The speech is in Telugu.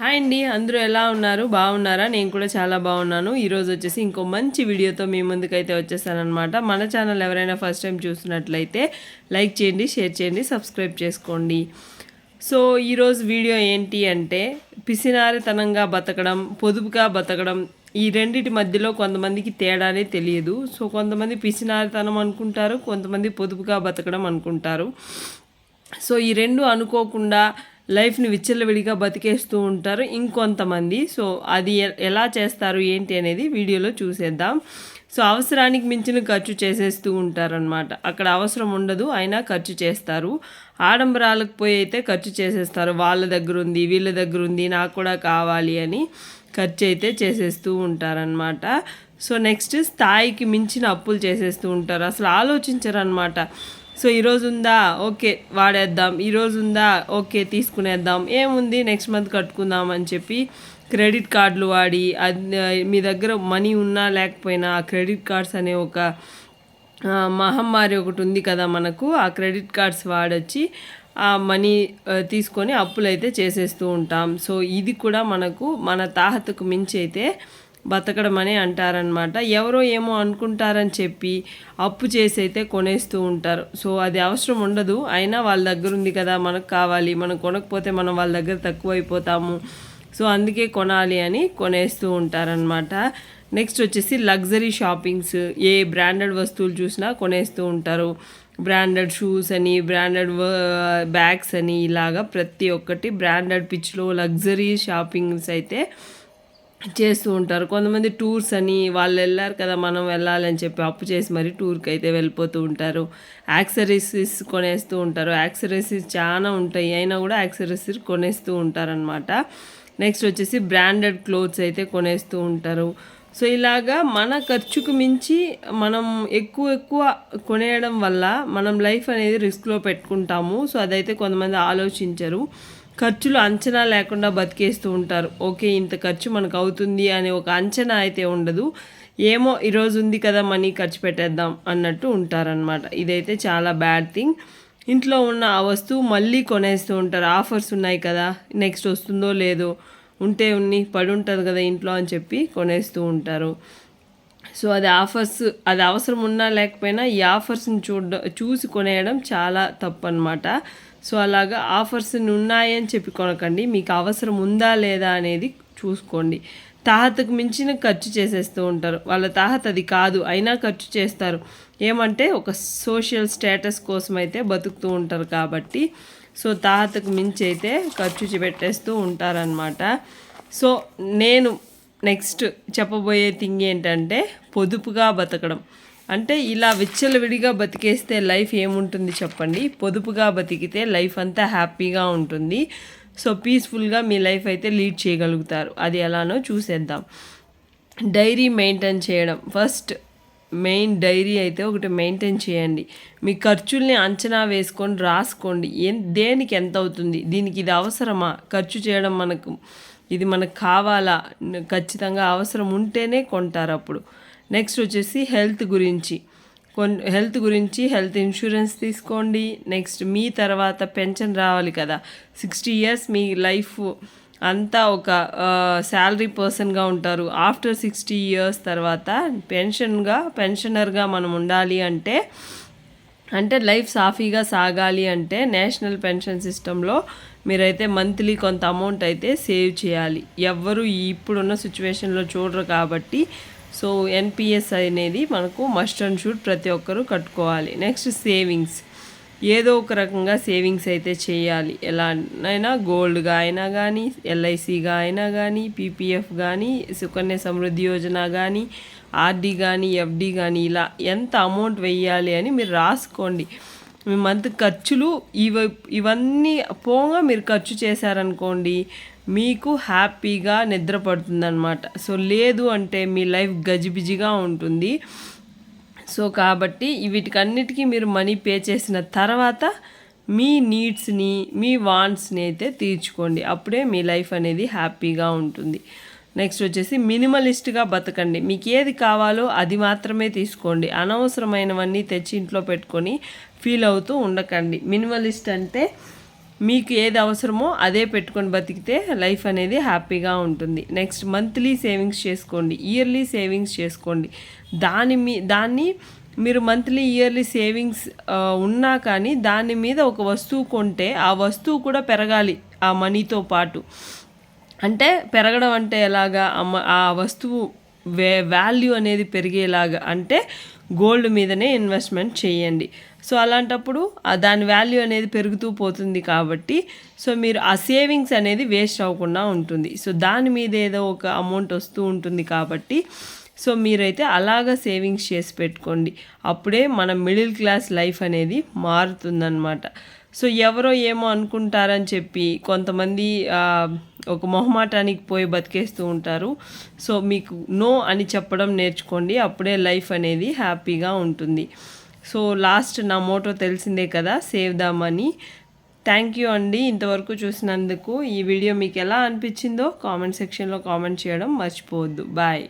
హాయ్ అండి, అందరూ ఎలా ఉన్నారు? బాగున్నారా? నేను కూడా చాలా బాగున్నాను. ఈరోజు వచ్చేసి ఇంకో మంచి వీడియోతో మీ ముందుకైతే వచ్చేసానమాట. మన ఛానల్ ఎవరైనా ఫస్ట్ టైం చూస్తున్నట్లయితే లైక్ చేయండి, షేర్ చేయండి, సబ్స్క్రైబ్ చేసుకోండి. సో ఈరోజు వీడియో ఏంటి అంటే పిసినారితనంగా బతకడం, పొదుపుగా బతకడం, ఈ రెండిటి మధ్యలో కొంతమందికి తేడానే తెలియదు. సో కొంతమంది పిసినారితనం అనుకుంటారు, కొంతమంది పొదుపుగా బతకడం అనుకుంటారు. సో ఈ రెండు అనుకోకుండా లైఫ్ని విచ్చలవిడిగా బతికేస్తూ ఉంటారు ఇంకొంతమంది. సో అది ఎలా చేస్తారు ఏంటి అనేది వీడియోలో చూసేద్దాం. సో అవసరానికి మించిన ఖర్చు చేసేస్తూ ఉంటారనమాట. అక్కడ అవసరం ఉండదు, అయినా ఖర్చు చేస్తారు. ఆడంబరాలకు పోయి అయితే ఖర్చు చేసేస్తారు. వాళ్ళ దగ్గర ఉంది, వీళ్ళ దగ్గర ఉంది, నాకు కూడా కావాలి అని ఖర్చు అయితే చేసేస్తూ ఉంటారనమాట. సో నెక్స్ట్ స్థాయికి మించిన అప్పులు చేసేస్తూ ఉంటారు. అసలు ఆలోచించరనమాట. సో ఈరోజు ఉందా, ఓకే వాడేద్దాం, ఈరోజు ఉందా, ఓకే తీసుకునేద్దాం, ఏముంది నెక్స్ట్ మంత్ కట్టుకుందాం అని చెప్పి క్రెడిట్ కార్డులు వాడి, అది మీ దగ్గర మనీ ఉన్నా లేకపోయినా ఆ క్రెడిట్ కార్డ్స్ అనే ఒక మహమ్మారి ఒకటి ఉంది కదా మనకు. ఆ క్రెడిట్ కార్డ్స్ వాడొచ్చి ఆ మనీ తీసుకొని అప్పులు అయితే చేసేస్తూ ఉంటాం. సో ఇది కూడా మనకు మన తాహతకు మించి అయితే బతకడం అని అంటారనమాట. ఎవరో ఏమో అనుకుంటారని చెప్పి అప్పు చేసి అయితే కొనేస్తూ ఉంటారు. సో అది అవసరం ఉండదు, అయినా వాళ్ళ దగ్గర ఉంది కదా, మనకు కావాలి, మనం కొనకపోతే మనం వాళ్ళ దగ్గర తక్కువ అయిపోతాము, సో అందుకే కొనాలి అని కొనేస్తూ ఉంటారనమాట. నెక్స్ట్ వచ్చేసి లగ్జరీ షాపింగ్స్, ఏ బ్రాండెడ్ వస్తువులు చూసినా కొనేస్తూ ఉంటారు. బ్రాండెడ్ షూస్ అని, బ్రాండెడ్ బ్యాగ్స్ అని, ఇలాగా ప్రతి ఒక్కటి బ్రాండెడ్ పిచ్లో లగ్జరీ షాపింగ్స్ అయితే చేస్తూ ఉంటారు. కొంతమంది టూర్స్ అని, వాళ్ళు వెళ్ళారు కదా మనం వెళ్ళాలని చెప్పి అప్పు చేసి మరి టూర్కి అయితే వెళ్ళిపోతూ ఉంటారు. యాక్సరీస్ కొనేస్తూ ఉంటారు. యాక్సరీస్ చాలా ఉంటాయి, అయినా కూడా యాక్సరీస్ కొనేస్తూ ఉంటారనమాట. నెక్స్ట్ వచ్చేసి బ్రాండెడ్ క్లోత్స్ అయితే కొనేస్తూ ఉంటారు. సో ఇలాగా మన ఖర్చుకు మించి మనం ఎక్కువ కొనేయడం వల్ల మనం లైఫ్ అనేది రిస్క్లో పెట్టుకుంటాము. సో అదైతే కొంతమంది ఆలోచించరు. ఖర్చులు అంచనా లేకుండా బతికేస్తూ ఉంటారు. ఓకే ఇంత ఖర్చు మనకు అవుతుంది అనే ఒక అంచనా అయితే ఉండదు. ఏమో ఈరోజు ఉంది కదా మనీ ఖర్చు పెట్టేద్దాం అన్నట్టు ఉంటారనమాట. ఇదైతే చాలా బ్యాడ్ థింగ్. ఇంట్లో ఉన్న ఆ వస్తువు మళ్ళీ కొనేస్తూ ఉంటారు. ఆఫర్స్ ఉన్నాయి కదా, నెక్స్ట్ వస్తుందో లేదో, ఉంటే పడి ఉంటుంది కదా ఇంట్లో అని చెప్పి కొనేస్తూ ఉంటారు. సో అది అవసరం ఉన్నా లేకపోయినా ఈ ఆఫర్స్ని చూసి కొనేయడం చాలా తప్పు అనమాట. సో అలాగా ఆఫర్స్ ఉన్నాయని చెప్పి కొనకండి, మీకు అవసరం ఉందా లేదా అనేది చూసుకోండి. తాహతకు మించిన ఖర్చు చేసేస్తూ ఉంటారు. వాళ్ళ తాహత అది కాదు, అయినా ఖర్చు చేస్తారు. ఏమంటే ఒక సోషల్ స్టేటస్ కోసం అయితే బతుకుతూ ఉంటారు కాబట్టి. సో తాహతకు మించి అయితే ఖర్చు పెట్టేస్తూ ఉంటారనమాట. సో నేను నెక్స్ట్ చెప్పబోయే థింగ్ ఏంటంటే పొదుపుగా బతకడం. అంటే ఇలా విచ్చలవిడిగా బతికేస్తే లైఫ్ ఏముంటుంది చెప్పండి? పొదుపుగా బతికితే లైఫ్ అంతా హ్యాపీగా ఉంటుంది. సో పీస్ఫుల్గా మీ లైఫ్ అయితే లీడ్ చేయగలుగుతారు. అది ఎలానో చూసేద్దాం. డైరీ మెయింటైన్ చేయడం. ఫస్ట్ మెయిన్ డైరీ అయితే ఒకటి మెయింటైన్ చేయండి. మీ ఖర్చుల్ని అంచనా వేసుకొని రాసుకోండి. దేనికి ఎంత అవుతుంది, దీనికి ఇది అవసరమా, ఖర్చు చేయడం ఇది మనకు కావాలా, ఖచ్చితంగా అవసరం ఉంటేనే కొంటారు అప్పుడు. నెక్స్ట్ వచ్చేసి హెల్త్ గురించి హెల్త్ ఇన్సూరెన్స్ తీసుకోండి. నెక్స్ట్ మీ తర్వాత పెన్షన్ రావాలి కదా, 60 years మీ లైఫ్ అంతా ఒక శాలరీ పర్సన్గా ఉంటారు. ఆఫ్టర్ 60 years తర్వాత పెన్షనర్గా మనం ఉండాలి అంటే లైఫ్ సాఫీగా సాగాలి అంటే నేషనల్ పెన్షన్ సిస్టంలో మీరైతే మంత్లీ కొంత అమౌంట్ అయితే సేవ్ చేయాలి. ఎవ్వరు ఇప్పుడున్న సిచ్యువేషన్లో చూడరు కాబట్టి. సో ఎన్పిఎస్ అనేది మనకు మస్ట్ అండ్ షుడ్ ప్రతి ఒక్కరూ కట్టుకోవాలి. నెక్స్ట్ సేవింగ్స్, ఏదో ఒక రకంగా సేవింగ్స్ అయితే చేయాలి. ఎలానైనా గోల్డ్గా అయినా కానీ, ఎల్ఐసిగా అయినా కానీ, పీపీఎఫ్ కానీ, సుకన్య సమృద్ధి యోజన కానీ, ఆర్డీ కానీ, ఎఫ్డి కానీ, ఇలా ఎంత అమౌంట్ వెయ్యాలి అని మీరు రాసుకోండి. మీ మంత్ ఖర్చులు ఇవన్నీ పోగా మీరు ఖర్చు చేశారనుకోండి, మీకు హ్యాపీగా నిద్ర పడుతుందన్నమాట. సో లేదు అంటే మీ లైఫ్ గజిబిజిగా ఉంటుంది. సో కాబట్టి వీటికన్నిటికీ మీరు మనీ పే చేసిన తర్వాత మీ నీడ్స్ని, మీ వాంట్స్ని అయితే తీర్చుకోండి. అప్పుడే మీ లైఫ్ అనేది హ్యాపీగా ఉంటుంది. నెక్స్ట్ వచ్చేసి మినిమలిస్ట్గా బతకండి. మీకు ఏది కావాలో అది మాత్రమే తీసుకోండి. అనవసరమైనవన్నీ తెచ్చి ఇంట్లో పెట్టుకొని ఫీల్ అవుతూ ఉండకండి. మినిమలిస్ట్ అంటే మీకు ఏది అవసరమో అదే పెట్టుకొని బతికితే లైఫ్ అనేది హ్యాపీగా ఉంటుంది. నెక్స్ట్ మంత్లీ సేవింగ్స్ చేసుకోండి, ఇయర్లీ సేవింగ్స్ చేసుకోండి. దాన్ని మీరు మంత్లీ ఇయర్లీ సేవింగ్స్ ఉన్నా కానీ దాని మీద ఒక వస్తువు కొంటే ఆ వస్తువు కూడా పెరగాలి ఆ మనీతో పాటు. అంటే పెరగడం అంటే ఎలాగా, ఆ వస్తువు వాల్యూ అనేది పెరిగేలాగా అంటే గోల్డ్ మీదనే ఇన్వెస్ట్మెంట్ చేయండి. సో అలాంటప్పుడు దాని వాల్యూ అనేది పెరుగుతూ పోతుంది కాబట్టి సో మీరు ఆ సేవింగ్స్ అనేది వేస్ట్ అవ్వకుండా ఉంటుంది. సో దాని మీద ఏదో ఒక అమౌంట్ వస్తూ ఉంటుంది కాబట్టి సో మీరైతే అలాగా సేవింగ్స్ చేసి పెట్టుకోండి. అప్పుడే మన మిడిల్ క్లాస్ లైఫ్ అనేది మారుతుందన్నమాట. సో ఎవరో ఏమో అనుకుంటారని చెప్పి కొంతమంది ఒక మొహమాటానికి పోయి బతికేస్తూ ఉంటారు. సో మీకు నో అని చెప్పడం నేర్చుకోండి, అప్పుడే లైఫ్ అనేది హ్యాపీగా ఉంటుంది. సో లాస్ట్ నా మోటో తెలిసిందే కదా, save the money. Thank you అండి ఇంతవరకు చూసినందుకు. ఈ వీడియో మీకు ఎలా అనిపించిందో కామెంట్ సెక్షన్లో కామెంట్ చేయడం మర్చిపోవద్దు. బాయ్.